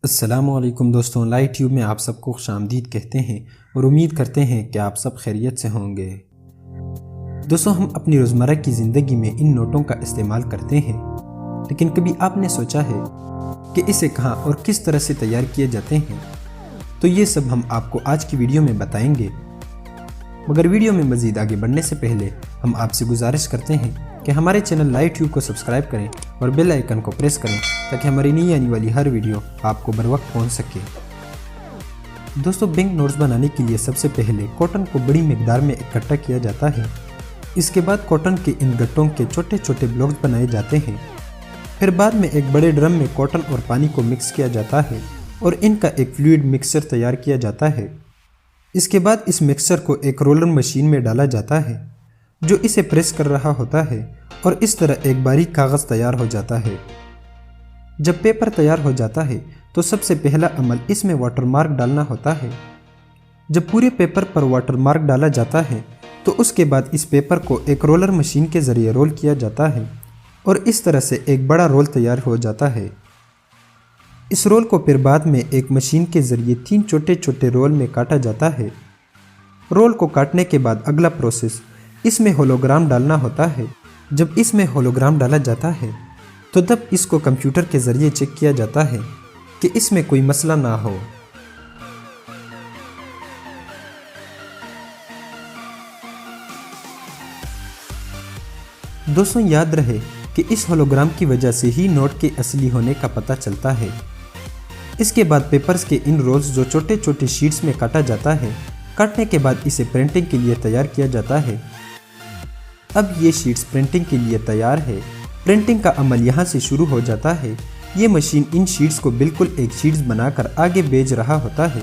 السلام علیکم دوستوں، لائٹ ٹیوب میں آپ سب کو خوش آمدید کہتے ہیں اور امید کرتے ہیں کہ آپ سب خیریت سے ہوں گے۔ دوستوں، ہم اپنی روزمرہ کی زندگی میں ان نوٹوں کا استعمال کرتے ہیں، لیکن کبھی آپ نے سوچا ہے کہ اسے کہاں اور کس طرح سے تیار کیے جاتے ہیں؟ تو یہ سب ہم آپ کو آج کی ویڈیو میں بتائیں گے، مگر ویڈیو میں مزید آگے بڑھنے سے پہلے ہم آپ سے گزارش کرتے ہیں کہ ہمارے چینل لائٹ ٹیوب کو سبسکرائب کریں اور بیل آئیکن کو پریس کریں تاکہ ہماری نئی آنے والی ہر ویڈیو آپ کو بروقت پہنچ سکے۔ دوستو، بینک نوٹس بنانے کے لیے سب سے پہلے کاٹن کو بڑی مقدار میں اکٹھا کیا جاتا ہے۔ اس کے بعد کاٹن کے ان گٹوں کے چھوٹے چھوٹے بلاکس بنائے جاتے ہیں۔ پھر بعد میں ایک بڑے ڈرم میں کاٹن اور پانی کو مکس کیا جاتا ہے اور ان کا ایک فلوئڈ مکسچر تیار کیا جاتا ہے۔ اس کے بعد اس مکسچر کو ایک رولر مشین میں ڈالا جاتا ہے جو اسے پریس کر رہا ہوتا ہے اور اس طرح ایک باریک کاغذ تیار ہو جاتا ہے۔ جب پیپر تیار ہو جاتا ہے تو سب سے پہلا عمل اس میں واٹر مارک ڈالنا ہوتا ہے۔ جب پورے پیپر پر واٹر مارک ڈالا جاتا ہے تو اس کے بعد اس پیپر کو ایک رولر مشین کے ذریعے رول کیا جاتا ہے اور اس طرح سے ایک بڑا رول تیار ہو جاتا ہے۔ اس رول کو پھر بعد میں ایک مشین کے ذریعے 3 چھوٹے چھوٹے رول میں کاٹا جاتا ہے۔ رول کو کاٹنے کے بعد اگلا پروسیس اس میں ہولوگرام ڈالنا ہوتا ہے۔ جب اس میں ہولوگرام ڈالا جاتا ہے تو تب اس کو کمپیوٹر کے ذریعے چیک کیا جاتا ہے کہ اس میں کوئی مسئلہ نہ ہو۔ دوستوں، یاد رہے کہ اس ہولوگرام کی وجہ سے ہی نوٹ کے اصلی ہونے کا پتہ چلتا ہے۔ اس کے بعد پیپرز کے ان رولز جو چھوٹے چھوٹے شیٹس میں کاٹا جاتا ہے، کاٹنے کے بعد اسے پرنٹنگ کے لیے تیار کیا جاتا ہے۔ اب یہ شیٹس پرنٹنگ کے لیے تیار ہے۔ پرنٹنگ کا عمل یہاں سے شروع ہو جاتا ہے۔ یہ مشین ان شیٹس کو بالکل ایک شیٹس بنا کر آگے بھیج رہا ہوتا ہے۔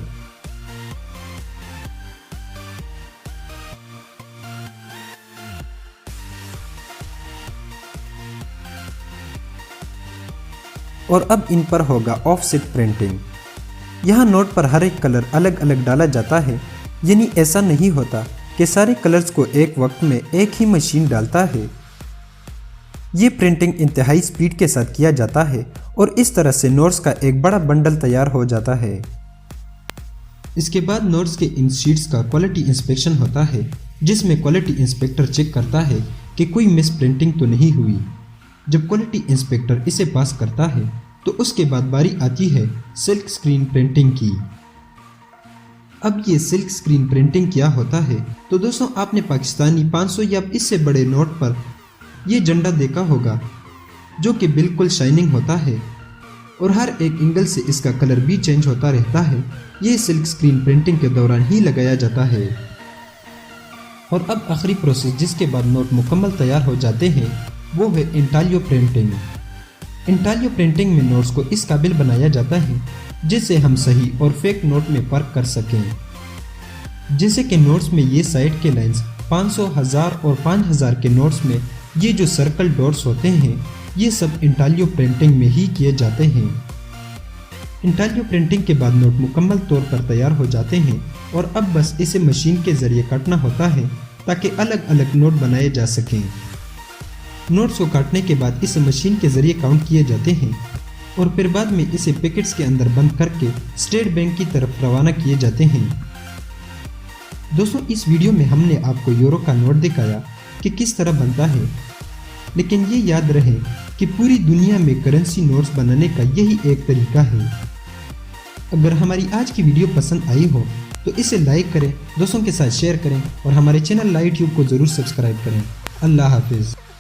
اور اب ان پر ہوگا آف سیٹ پرنٹنگ۔ یہاں نوٹ پر ہر ایک کلر الگ الگ ڈالا جاتا ہے، یعنی ایسا نہیں ہوتا کہ سارے کلرز کو ایک وقت میں ایک ہی مشین ڈالتا ہے۔ یہ پرنٹنگ انتہائی سپیڈ کے ساتھ کیا جاتا ہے اور اس طرح سے نوٹس کا ایک بڑا بنڈل تیار ہو جاتا ہے۔ اس کے بعد نوٹس کے ان شیٹس کا کوالٹی انسپیکشن ہوتا ہے، جس میں کوالٹی انسپیکٹر چیک کرتا ہے کہ کوئی مس پرنٹنگ تو نہیں ہوئی۔ جب کوالٹی انسپیکٹر اسے پاس کرتا ہے تو اس کے بعد باری آتی ہے سلک سکرین پرنٹنگ کی۔ اب یہ سلک سکرین پرنٹنگ کیا ہوتا ہے؟ تو دوستوں، آپ نے پاکستانی 500 یا اس سے بڑے نوٹ پر یہ جھنڈا دیکھا ہوگا جو کہ بالکل شائننگ ہوتا ہے اور ہر ایک اینگل سے اس کا کلر بھی چینج ہوتا رہتا ہے۔ یہ سلک سکرین پرنٹنگ کے دوران ہی لگایا جاتا ہے۔ اور اب آخری پروسیس جس کے بعد نوٹ مکمل تیار ہو جاتے ہیں وہ ہے انٹالیو پرنٹنگ۔ انٹالیو پرنٹنگ میں نوٹس کو اس قابل بنایا جاتا ہے جس سے ہم صحیح اور فیک نوٹ میں فرق کر سکیں۔ جیسے کہ نوٹس میں یہ سائڈ کے لائنز 500، 1000 اور 5000 کے نوٹس میں یہ جو سرکل ڈاٹس ہوتے ہیں، یہ سب انٹالیو پرنٹنگ میں ہی کیے جاتے ہیں۔ انٹالیو پرنٹنگ کے بعد نوٹ مکمل طور پر تیار ہو جاتے ہیں اور اب بس اسے مشین کے ذریعے کاٹنا ہوتا ہے تاکہ الگ الگ نوٹ بنائے جا سکیں۔ نوٹس کو کاٹنے کے بعد اسے مشین کے ذریعے کاؤنٹ کیے جاتے ہیں اور پھر بعد میں اسے پیکٹس کے اندر بند کر کے اسٹیٹ بینک کی طرف روانہ کیے جاتے ہیں۔ دوستوں، اس ویڈیو میں ہم نے آپ کو یورو کا نوٹ دکھایا کہ کس طرح بنتا ہے، لیکن یہ یاد رہے کہ پوری دنیا میں کرنسی نوٹس بنانے کا یہی ایک طریقہ ہے۔ اگر ہماری آج کی ویڈیو پسند آئی ہو تو اسے لائک کریں، دوستوں کے ساتھ شیئر کریں اور ہمارے چینل لائٹ ٹیوب کو ضرور سبسکرائب کریں۔ اللہ حافظ۔